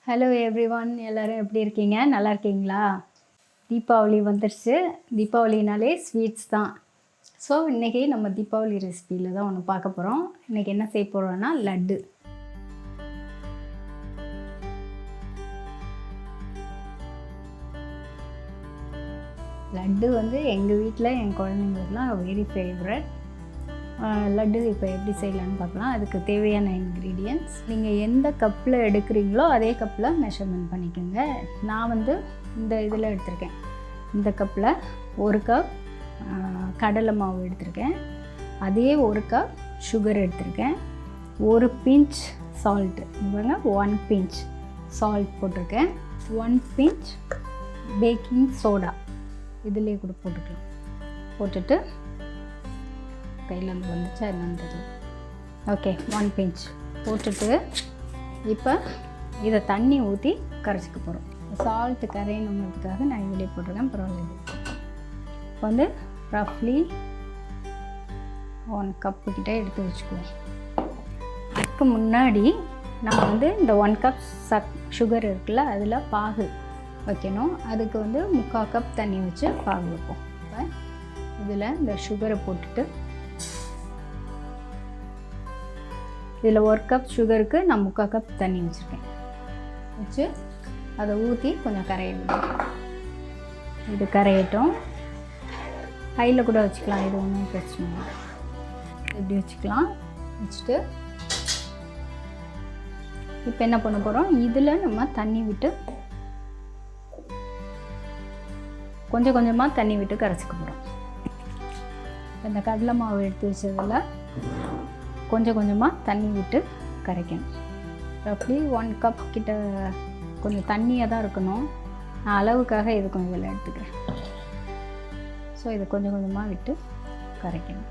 Hello everyone, எல்லோரும் எப்படி இருக்கீங்க? நல்லா இருக்கீங்களா? தீபாவளி வந்துடுச்சு. தீபாவளினாலே ஸ்வீட்ஸ் தான். ஸோ இன்றைக்கி நம்ம தீபாவளி ரெசிபியில் தான் ஒன்று பார்க்க போகிறோம். இன்றைக்கி என்ன செய்ய போகிறோன்னா லட்டு. லட்டு வந்து எங்கள் வீட்டில் என் குழந்தைங்களுக்குலாம் வெரி ஃபேவரட். லட்டு இப்போ எப்படி செய்யலான்னு பார்க்கலாம். அதுக்கு தேவையான இன்க்ரீடியன்ட்ஸ் நீங்கள் எந்த கப்பில் எடுக்கிறீங்களோ அதே கப்பில் மெஷர்மெண்ட் பண்ணிக்கோங்க. நான் வந்து இந்த இதில் எடுத்திருக்கேன். இந்த கப்பில் 1 கப் கடலை மாவு எடுத்திருக்கேன். அதே 1 கப் சுகர் எடுத்திருக்கேன். 1 பிஞ்ச் சால்ட்டு, இவங்க 1 பிஞ்ச் சால்ட் போட்டிருக்கேன். 1 பிஞ்ச் பேக்கிங் சோடா இதிலே கூட போட்டுக்கலாம். போட்டுட்டு கையில் வந்து வந்துச்சா என்னன்னு தெரியல. ஓகே, 1 பிஞ்ச் போட்டுட்டு இப்போ இதை தண்ணி ஊற்றி கரைச்சிக்க போகிறோம். சால்ட்டு கரையணுங்கிறதுக்காக நான் இதிலே போட்டிருக்கேன், பரவாயில்ல. இப்போ வந்து ரஃப்லி 1 கப்பு கிட்ட எடுத்து வச்சுக்குவோம். அதுக்கு முன்னாடி நம்ம வந்து இந்த 1 கப் சுகர் இருக்குல்ல, அதில் பாகு வைக்கணும். அதுக்கு வந்து 3/4 கப் தண்ணி வச்சு பாகு வைப்போம். இப்போ இதில் இந்த சுகரை போட்டுட்டு, இதில் 1 கப் சுகருக்கு நான் 3/4 கப் தண்ணி வச்சுருக்கேன். வச்சு அதை ஊற்றி கொஞ்சம் கரையணும். இது கரையட்டும். ஹையில் கூட வச்சுக்கலாம், இது ஒன்றும் பிரச்சனை இல்லை. இப்படி வச்சுக்கலாம். வச்சுட்டு இப்போ என்ன பண்ண போகிறோம், இதில் நம்ம தண்ணி விட்டு கொஞ்சம் கொஞ்சமாக தண்ணி விட்டு கரைச்சிக்க போகிறோம். இந்த கடலை மாவு எடுத்து வச்சதில் கொஞ்சம் கொஞ்சமாக தண்ணி விட்டு கரைக்கணும். ரஃப்லி 1 கப் கிட்ட கொஞ்சம் தண்ணியாக தான் இருக்கணும். நான் அளவுக்காக இது கொஞ்சம் இதில் எடுத்துக்கிறேன். ஸோ இதை கொஞ்சம் கொஞ்சமாக விட்டு கரைக்கணும்,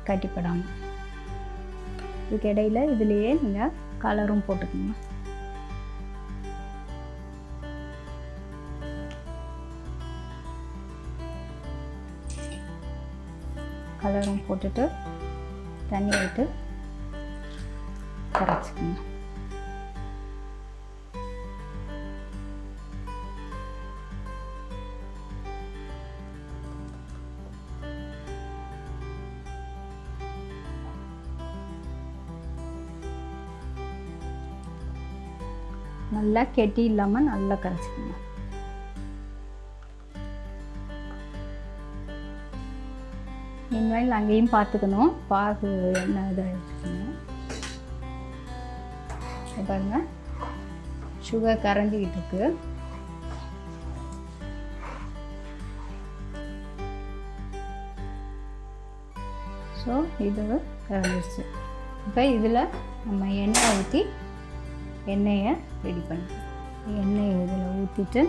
கட்டிப்படாமல். இதுக்கு இடையில் இதுலேயே நீங்கள் கலரும் போட்டுக்கோங்க. கலரும் போட்டுட்டு தண்ணி விட்டு கரைச்சிக்கணும். நல்லா கெட்டி இல்லாமல் நல்லா கரைச்சிக்கணும். மீன்வாயில் அங்கேயும் பார்த்துக்கணும், பாகு என்ன இதாக வச்சுக்கணும். பாருங்கள், சுகர் கரைஞ்சிக்கிட்டு இருக்கு. ஸோ இது கரைஞ்சிருச்சு. இப்போ இதில் நம்ம எண்ணெய் ஊற்றி எண்ணெயை ரெடி பண்ணிக்கலாம். எண்ணெயை இதில் ஊற்றிட்டு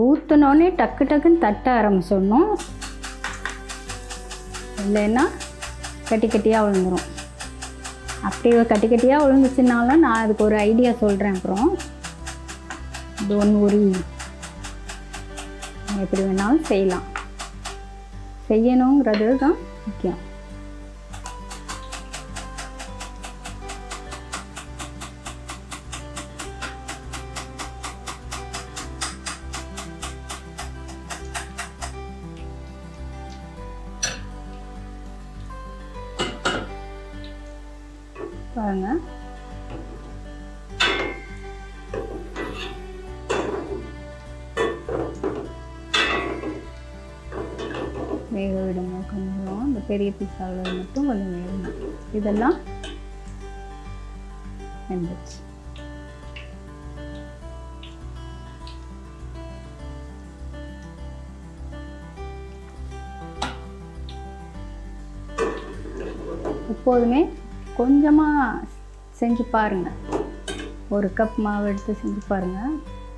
ஊற்றினோடனே டக்கு டக்குன்னு தட்ட ஆரம்பிச்சிடணும், இல்லைன்னா கட்டி கட்டியாக விழுந்துடும். அப்படி கட்டி கட்டியாக விழுந்துச்சுனாலும் நான் அதுக்கு ஒரு ஐடியா சொல்கிறேன். அப்புறம் டோன்ட் வரி, எப்படி வேணாலும் செய்யலாம். செய்யணுங்கிறது தான் முக்கியம். பாருங்க, வேக விடுங்க கொஞ்சம். இந்த பெரிய பீஸாவில் மட்டும் கொஞ்சம் வேகணும். இதெல்லாம் வெந்துச்சு. எப்போதுமே கொஞ்சமாக செஞ்சு பாருங்கள். 1 கப் மாவு எடுத்து செஞ்சு பாருங்கள்.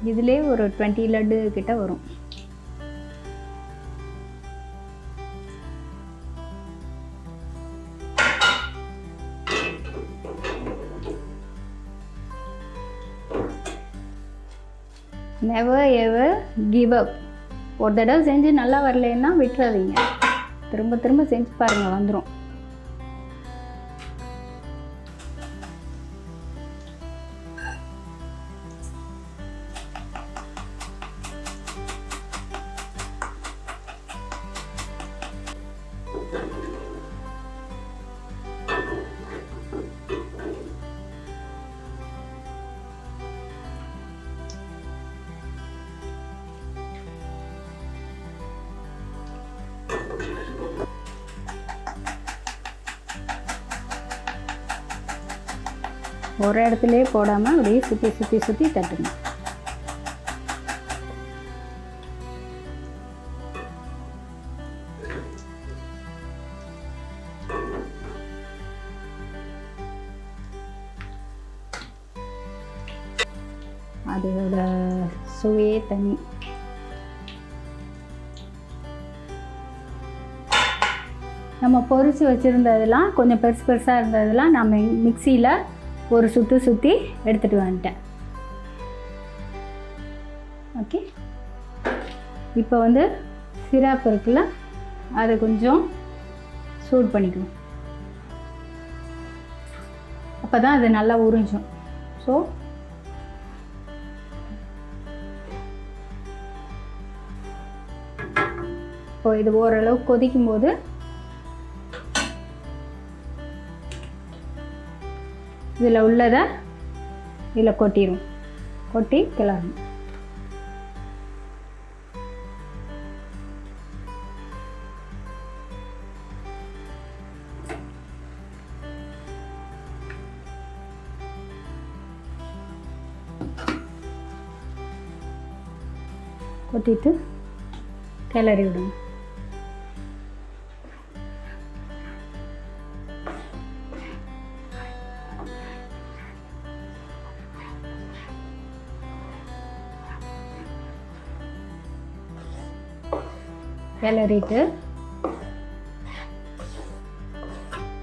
இதிலே ஒரு 20 லட்டு கிட்ட வரும். Never ever give up. ஒரு தடவை செஞ்சு நல்லா வரலைன்னா விட்டுறாதீங்க. திரும்ப திரும்ப செஞ்சு பாருங்கள், வந்துடும். ஒரு இடத்துலையே போடாமல் அப்படியே சுற்றி சுற்றி சுற்றி தட்டுங்க. அதோட சுவையே தனி. நம்ம பொரிச்சு வச்சுருந்ததெல்லாம் கொஞ்சம் பெருசு பெருசாக இருந்ததெல்லாம் நம்ம மிக்சியில் ஒரு சுற்றி எடுத்துகிட்டு வந்துட்டேன். ஓகே, இப்போ வந்து சிரப் இருக்குல்ல, அதை கொஞ்சம் சூடு பண்ணிக்கணும். அப்போ தான் அது நல்லா உறிஞ்சும். ஸோ இப்போ இது ஓரளவு கொதிக்கும் போது இதில் உள்ளதை இதில் கொட்டிடும். கொட்டி கிளறணும். கொட்டிட்டு கிளறி விடுங்க. கிளறிட்டு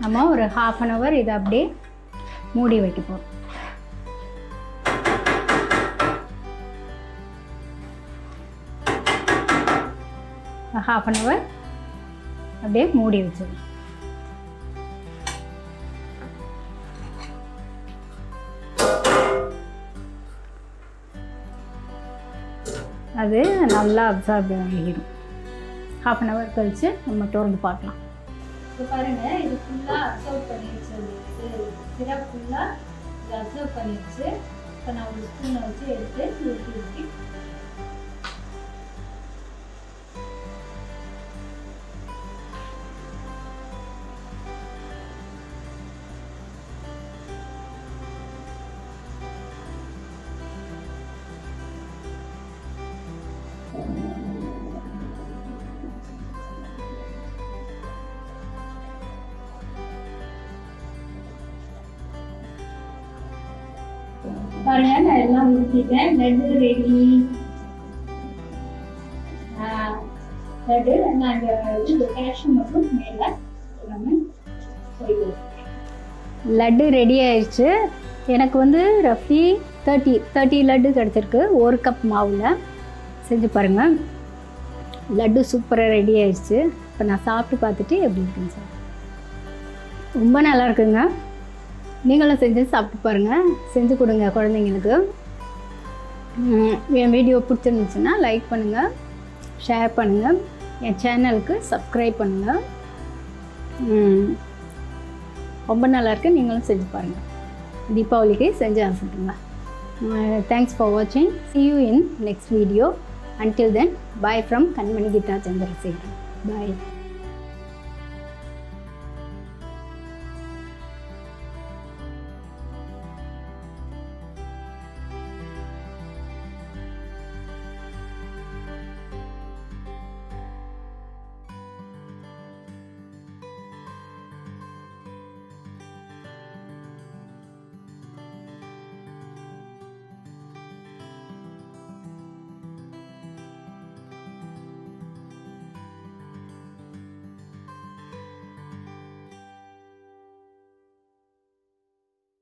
நம்ம ஒரு 1/2 hour இதை அப்படியே மூடி வைக்க போகிறோம். ½ hour அப்படியே மூடி வச்சிடணும். அது நல்லா அப்சார்ப் ஆகிடும். ½ hour கழித்து நம்ம திறந்து பார்க்கலாம். இப்போ பாருங்கள், இது ஃபுல்லாக அப்சர்வ் பண்ணிடுச்சு. சிரப் ஃபுல்லாக இது அப்சர்வ் பண்ணிடுச்சு. இப்போ நான் ஒரு ஸ்பூனை வச்சு எடுத்து ஊற்றி பாருங்க, நான் எல்லாம் ஊற்றிட்டேன். லட்டு ரெடி. லட்டு நாங்கள் கேஷ்யூ மட்டும் மேலே லட்டு ரெடி ஆயிடுச்சு. எனக்கு வந்து ரஃப்லி 30 லட்டு கிடச்சிருக்கு. 1 கப் மாவில் செஞ்சு பாருங்கள். லட்டு சூப்பராக ரெடி ஆயிடுச்சு. இப்போ நான் சாப்பிட்டு பார்த்துட்டு எப்படி இருக்குன்னு சார். ரொம்ப நல்லா இருக்குங்க. நீங்களும் செஞ்சு சாப்பிட்டு பாருங்கள். செஞ்சு கொடுங்க குழந்தைங்களுக்கு. என் வீடியோ பிடிச்சிருந்துச்சுன்னா லைக் பண்ணுங்கள், ஷேர் பண்ணுங்கள், என் சேனலுக்கு சப்ஸ்கிரைப் பண்ணுங்கள். ரொம்ப நல்லாயிருக்கு. நீங்களும் செஞ்சு பாருங்கள். தீபாவளிக்கு செஞ்சு அனுப்பிட்டுங்க. தேங்க்ஸ் ஃபார் வாட்சிங். See you in next video. Until then, bye from Kanmani Chandrasekharan. Bye.